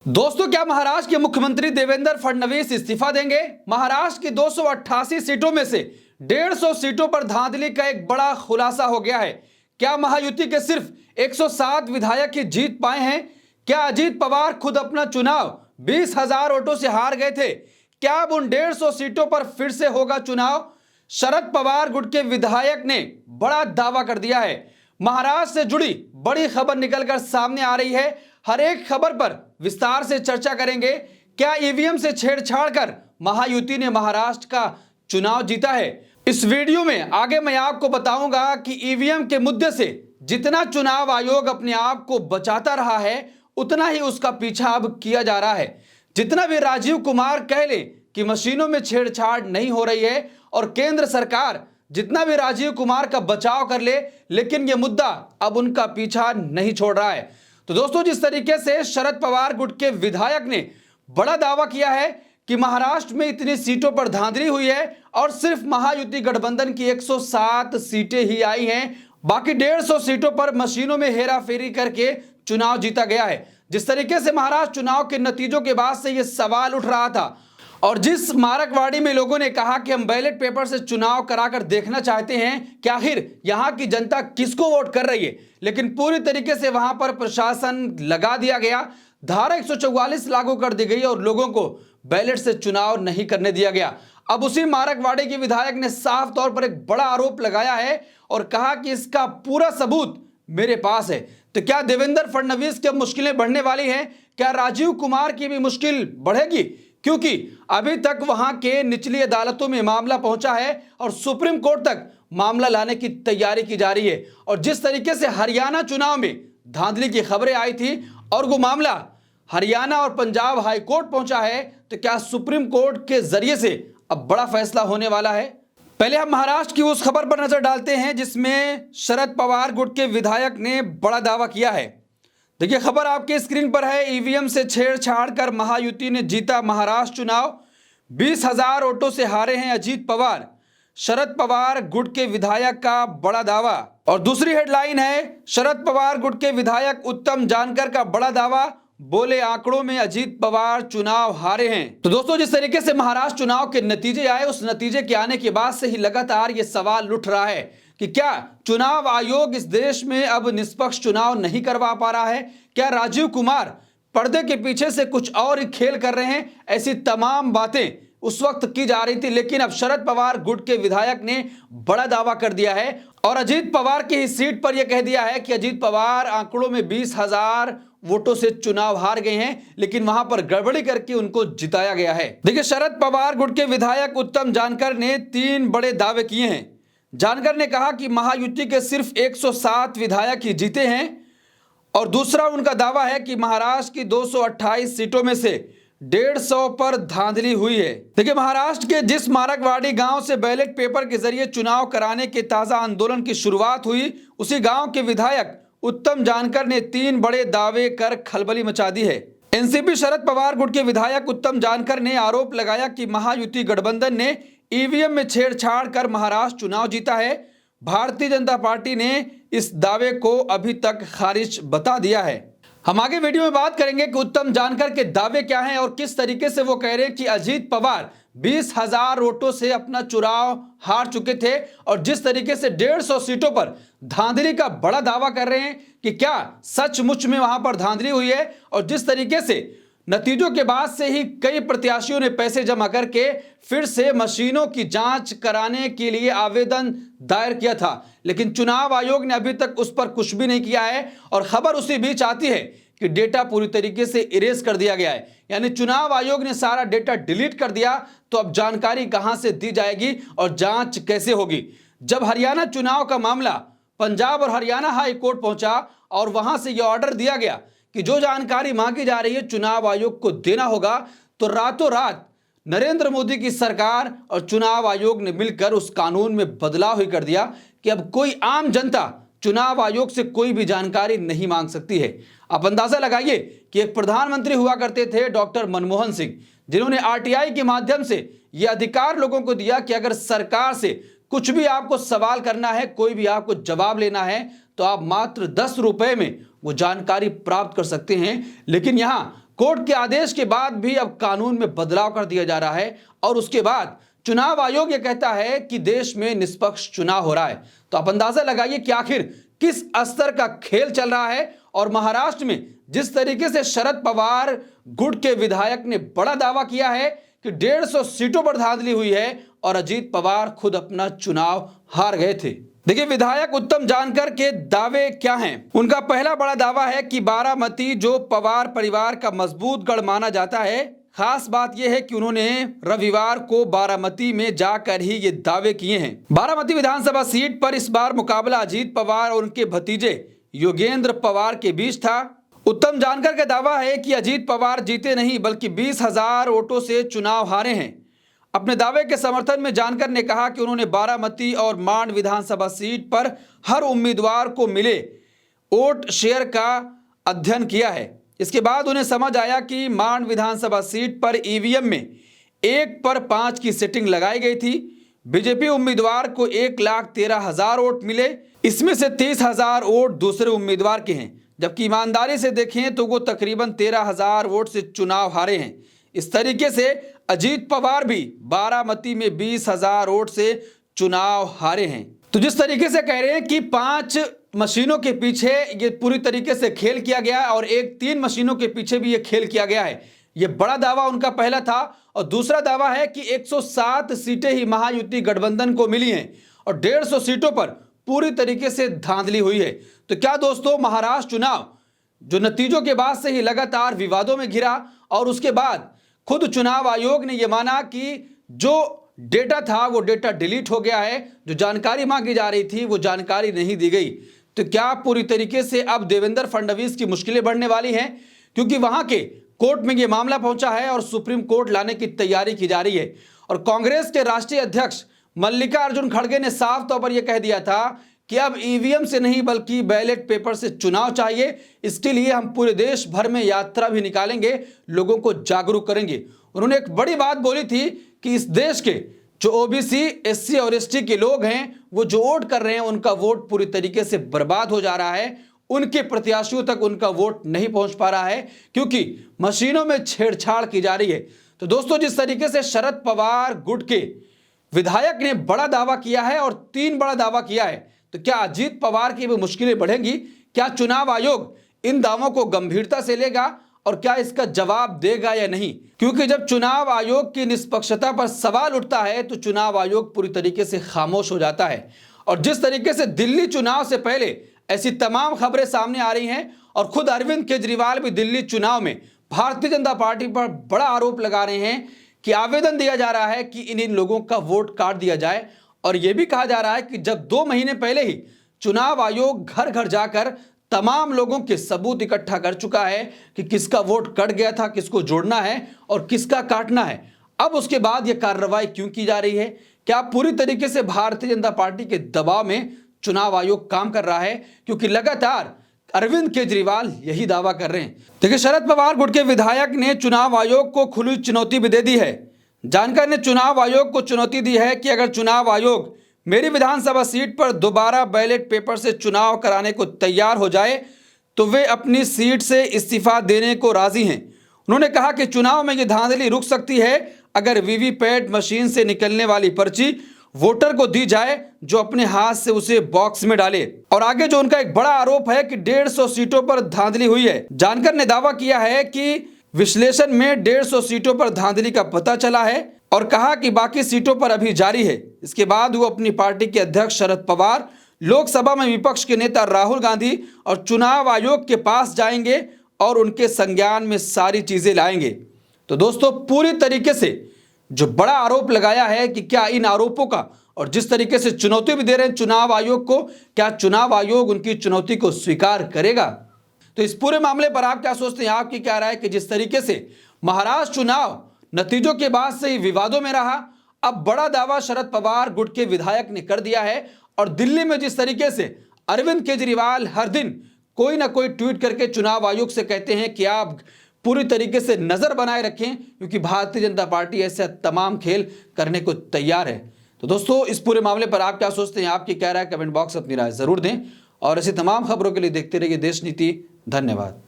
दोस्तों, क्या महाराष्ट्र के मुख्यमंत्री देवेंद्र फडणवीस इस्तीफा देंगे? महाराष्ट्र की 288 सीटों में से 150 सीटों पर धांधली का एक बड़ा खुलासा हो गया है। क्या महायुति के सिर्फ 107 विधायक ही जीत पाए हैं? क्या अजीत पवार खुद अपना चुनाव 20,000 वोटों से हार गए थे? क्या अब उन 150 सीटों पर फिर से होगा चुनाव? शरद पवार गुट के विधायक ने बड़ा दावा कर दिया है। महाराष्ट्र से जुड़ी बड़ी खबर निकलकर सामने आ रही है। हर एक खबर पर विस्तार से चर्चा करेंगे। क्या ईवीएम से छेड़छाड़ कर महायुति ने महाराष्ट्र का चुनाव जीता है? इस वीडियो में आगे मैं आपको बताऊंगा कि ईवीएम के मुद्दे से जितना चुनाव आयोग अपने आप को बचाता रहा है, उतना ही उसका पीछा अब किया जा रहा है। जितना भी राजीव कुमार कह ले कि मशीनों में छेड़छाड़ नहीं हो रही है और केंद्र सरकार जितना भी राजीव कुमार का बचाव कर ले, लेकिन यह मुद्दा अब उनका पीछा नहीं छोड़ रहा है। तो दोस्तों, जिस तरीके से शरद पवार गुट के विधायक ने बड़ा दावा किया है कि महाराष्ट्र में इतनी सीटों पर धांधली हुई है और सिर्फ महायुति गठबंधन की 107 सीटें ही आई हैं, बाकी 150 सीटों पर मशीनों में हेराफेरी करके चुनाव जीता गया है। जिस तरीके से महाराष्ट्र चुनाव के नतीजों के बाद से यह सवाल उठ रहा था और जिस मारकवाड़ी में लोगों ने कहा कि हम बैलेट पेपर से चुनाव कराकर देखना चाहते हैं कि आखिर यहां की जनता किसको वोट कर रही है, लेकिन पूरी तरीके से वहां पर प्रशासन लगा दिया गया, धारा 144 लागू कर दी गई और लोगों को बैलेट से चुनाव नहीं करने दिया गया। अब उसी मारकवाड़ी के विधायक ने साफ तौर पर एक बड़ा आरोप लगाया है और कहा कि इसका पूरा सबूत मेरे पास है। तो क्या देवेंद्र फडणवीस की मुश्किलें बढ़ने वाली हैं? क्या राजीव कुमार की भी मुश्किल बढ़ेगी? क्योंकि अभी तक वहां के निचली अदालतों में मामला पहुंचा है और सुप्रीम कोर्ट तक मामला लाने की तैयारी की जा रही है। और जिस तरीके से हरियाणा चुनाव में धांधली की खबरें आई थी और वो मामला हरियाणा और पंजाब हाई कोर्ट पहुंचा है, तो क्या सुप्रीम कोर्ट के जरिए से अब बड़ा फैसला होने वाला है? पहले हम महाराष्ट्र की उस खबर पर नजर डालते हैं जिसमें शरद पवार गुट के विधायक ने बड़ा दावा किया है। देखिए, खबर आपके स्क्रीन पर है। ईवीएम से छेड़छाड़ कर महायुति ने जीता महाराष्ट्र चुनाव, 20,000 वोटों से हारे हैं अजीत पवार। शरद पवार गुट के विधायक का बड़ा दावा। और दूसरी हेडलाइन है, शरद पवार गुट के विधायक उत्तम जानकर का बड़ा दावा, बोले आंकड़ों में अजीत पवार चुनाव हारे हैं। तो दोस्तों, जिस तरीके से महाराष्ट्र चुनाव के नतीजे आए, उस नतीजे के आने के बाद से ही लगातार ये सवाल उठ रहा है कि क्या चुनाव आयोग इस देश में अब निष्पक्ष चुनाव नहीं करवा पा रहा है? क्या राजीव कुमार पर्दे के पीछे से कुछ और ही खेल कर रहे हैं? ऐसी तमाम बातें उस वक्त की जा रही थी, लेकिन अब शरद पवार गुट के विधायक ने बड़ा दावा कर दिया है और अजीत पवार की ही सीट पर यह कह दिया है कि अजीत पवार आंकड़ों में 20,000 वोटों से चुनाव हार गए हैं, लेकिन वहां पर गड़बड़ी करके उनको जिताया गया है। देखिए, शरद पवार गुट के विधायक उत्तम जानकर ने 3 बड़े दावे किए हैं। जानकर ने कहा कि महायुति के सिर्फ 107 विधायक ही जीते हैं और दूसरा उनका दावा है कि महाराष्ट्र की 228 सीटों में से 150 पर धांधली हुई है। देखिए, महाराष्ट्र के जिस मारकवाड़ी गांव से बैलेट पेपर के जरिए चुनाव कराने के ताजा आंदोलन की शुरुआत हुई, उसी गांव के विधायक उत्तम जानकर ने 3 बड़े दावे कर खलबली मचा दी है। एनसीपी शरद पवार गुट के विधायक उत्तम जानकर ने आरोप लगाया कि महायुति गठबंधन ने ईवीएम में छेड़छाड़ कर महाराष्ट्र चुनाव जीता है। भारतीय जनता पार्टी ने इस दावे को अभी तक खारिज बता दिया है। हम आगे वीडियो में बात करेंगे कि उत्तम जानकर के दावे क्या हैं और किस तरीके से वो कह रहे हैं कि अजीत पवार 20,000 वोटों से अपना चुनाव हार चुके थे और जिस तरीके से 150 सीटों पर धांधली का बड़ा दावा कर रहे हैं कि क्या सचमुच में वहां पर धांधली हुई है। और जिस तरीके से नतीजों के बाद से ही कई प्रत्याशियों ने पैसे जमा करके फिर से मशीनों की जांच कराने के लिए आवेदन दायर किया था, लेकिन चुनाव आयोग ने अभी तक उस पर कुछ भी नहीं किया है। और खबर उसी बीच आती है कि डेटा पूरी तरीके से इरेज कर दिया गया है, यानी चुनाव आयोग ने सारा डेटा डिलीट कर दिया। तो अब जानकारी कहां से दी जाएगी और जांच कैसे होगी? जब हरियाणा चुनाव का मामला पंजाब और हरियाणा हाई कोर्ट पहुंचा और वहां से यह ऑर्डर दिया गया कि जो जानकारी मांगी जा रही है चुनाव आयोग को देना होगा, तो रातों रात नरेंद्र मोदी की सरकार और चुनाव आयोग ने मिलकर उस कानून में बदलाव ही कर दिया कि अब कोई आम जनता चुनाव आयोग से कोई भी जानकारी नहीं मांग सकती है। आप अंदाजा लगाइए कि एक प्रधानमंत्री हुआ करते थे डॉक्टर मनमोहन सिंह, जिन्होंने आरटीआई के माध्यम से यह अधिकार लोगों को दिया कि अगर सरकार से कुछ भी आपको सवाल करना है, कोई भी आपको जवाब लेना है, तो आप मात्र 10 रुपए में वो जानकारी प्राप्त कर सकते हैं। लेकिन यहां कोर्ट के आदेश के बाद भी अब कानून में बदलाव कर दिया जा रहा है और उसके बाद चुनाव आयोग ये कहता है कि देश में निष्पक्ष चुनाव हो रहा है। तो आप अंदाजा लगाइए कि आखिर किस स्तर का खेल चल रहा है। और महाराष्ट्र में जिस तरीके से शरद पवार गुट के विधायक ने बड़ा दावा किया है कि 150 सीटों पर धांधली हुई है और अजीत पवार खुद अपना चुनाव हार गए थे। देखिए विधायक उत्तम जानकर के दावे क्या हैं। उनका पहला बड़ा दावा है कि बारामती जो पवार परिवार का मजबूत गढ़ माना जाता है, खास बात यह है कि उन्होंने रविवार को बारामती में जाकर ही ये दावे किए हैं। बारामती विधानसभा सीट पर इस बार मुकाबला अजीत पवार और उनके भतीजे योगेंद्र पवार के बीच था। उत्तम जानकर का दावा है कि अजीत पवार जीते नहीं बल्कि 20,000 वोटों से चुनाव हारे हैं। अपने दावे के समर्थन में जानकर ने कहा कि उन्होंने बारामती और मांड विधानसभा सीट पर हर उम्मीदवार को मिले वोट शेयर का अध्ययन किया है। इसके बाद उन्हें समझ आया कि मांड विधानसभा सीट पर ईवीएम में 1 पर 5 की सेटिंग लगाई गई थी। बीजेपी उम्मीदवार को 1,13,000 वोट मिले, इसमें से 30,000 वोट दूसरे उम्मीदवार के हैं, जबकि ईमानदारी से देखें तो वो तकरीबन 13,000 वोट से चुनाव हारे हैं। इस तरीके से अजीत पवार भी बारामती में 20,000 वोट से चुनाव हारे हैं। तो जिस तरीके से कह रहे हैं कि 5 मशीनों के पीछे ये पूरी तरीके से खेल किया गया है और 3 मशीनों के पीछे भी ये खेल किया गया है, ये बड़ा दावा उनका पहला था। और दूसरा दावा है कि 107 सीटें ही महायुति गठबंधन को मिली हैं और 150 सीटों पर पूरी तरीके से धांधली हुई है। तो क्या दोस्तों, महाराष्ट्र चुनाव जो नतीजों के बाद से ही लगातार विवादों में घिरा और उसके बाद खुद चुनाव आयोग ने यह माना कि जो डेटा था वो डेटा डिलीट हो गया है, जो जानकारी मांगी जा रही थी वो जानकारी नहीं दी गई। तो क्या पूरी तरीके से अब देवेंद्र फडणवीस की मुश्किलें बढ़ने वाली हैं, क्योंकि वहां के कोर्ट में ये मामला पहुंचा है और सुप्रीम कोर्ट लाने की तैयारी की जा रही है। और कांग्रेस के राष्ट्रीय अध्यक्ष मल्लिकार्जुन खड़गे ने साफ तौर पर यह कह दिया था कि अब ईवीएम से नहीं बल्कि बैलेट पेपर से चुनाव चाहिए। इसके लिए हम पूरे देश भर में यात्रा भी निकालेंगे, लोगों को जागरूक करेंगे। उन्होंने एक बड़ी बात बोली थी कि इस देश के जो ओबीसी, एससी और एसटी के लोग हैं वो जो वोट कर रहे हैं उनका वोट पूरी तरीके से बर्बाद हो जा रहा है, उनके प्रत्याशियों तक उनका वोट नहीं पहुंच पा रहा है क्योंकि मशीनों में छेड़छाड़ की जा रही है। तो दोस्तों, जिस तरीके से शरद पवार गुट के विधायक ने बड़ा दावा किया है और 3 बड़ा दावा किया है, तो क्या अजीत पवार की भी मुश्किलें बढ़ेंगी? क्या चुनाव आयोग इन दावों को गंभीरता से लेगा और क्या इसका जवाब देगा या नहीं? क्योंकि जब चुनाव आयोग की निष्पक्षता पर सवाल उठता है तो चुनाव आयोग पूरी तरीके से खामोश हो जाता है। और जिस तरीके से दिल्ली चुनाव से पहले ऐसी तमाम खबरें सामने आ रही हैं और खुद अरविंद केजरीवाल भी दिल्ली चुनाव में भारतीय जनता पार्टी पर बड़ा आरोप लगा रहे हैं कि आवेदन दिया जा रहा है कि इन लोगों का वोट काट दिया जाए। और यह भी कहा जा रहा है कि जब 2 महीने पहले ही चुनाव आयोग घर घर जाकर तमाम लोगों के सबूत इकट्ठा कर चुका है कि किसका वोट कट गया था, किसको जोड़ना है और किसका काटना है, अब उसके बाद यह कार्रवाई क्यों की जा रही है? क्या पूरी तरीके से भारतीय जनता पार्टी के दबाव में चुनाव आयोग काम कर रहा है? क्योंकि लगातार अरविंद केजरीवाल यही दावा कर रहे हैं। देखिए, शरद पवार गुट के विधायक ने चुनाव आयोग को खुली चुनौती भी दे दी है। जानकर ने चुनाव आयोग को चुनौती दी है कि अगर चुनाव आयोग मेरी विधानसभा सीट पर दोबारा बैलेट पेपर से चुनाव कराने को तैयार हो जाए तो वे अपनी सीट से इस्तीफा देने को राजी हैं। उन्होंने कहा कि चुनाव में ये धांधली रुक सकती है अगर वीवीपैट मशीन से निकलने वाली पर्ची वोटर को दी जाए जो अपने हाथ से उसे बॉक्स में डाले। और आगे जो उनका एक बड़ा आरोप है कि 150 सीटों पर धांधली हुई है। जानकर ने दावा किया है कि विश्लेषण में 150 सीटों पर धांधली का पता चला है और कहा कि बाकी सीटों पर अभी जारी है। इसके बाद वो अपनी पार्टी के अध्यक्ष शरद पवार, लोकसभा में विपक्ष के नेता राहुल गांधी और चुनाव आयोग के पास जाएंगे और उनके संज्ञान में सारी चीजें लाएंगे। तो दोस्तों, पूरी तरीके से जो बड़ा आरोप लगाया है कि क्या इन आरोपों का और जिस तरीके से चुनौती भी दे रहे हैं चुनाव आयोग को, क्या चुनाव आयोग उनकी चुनौती को स्वीकार करेगा? तो इस पूरे मामले पर आप क्या सोचते हैं? आपकी क्या राय है कि जिस तरीके से महाराष्ट्र चुनाव नतीजों के बाद से ही विवादों में रहा, अब बड़ा दावा शरद पवार गुट के विधायक ने कर दिया है और दिल्ली में जिस तरीके से अरविंद केजरीवाल हर दिन कोई ना कोई ट्वीट करके चुनाव आयोग से कहते हैं कि आप पूरी तरीके से नजर बनाए रखें क्योंकि भारतीय जनता पार्टी ऐसे तमाम खेल करने को तैयार है। तो दोस्तों, इस पूरे मामले पर आप क्या सोचते हैं? आपकी क्या राय? कमेंट बॉक्स अपनी राय जरूर दें और ऐसी तमाम खबरों के लिए देखते रहिए देश नीति। धन्यवाद।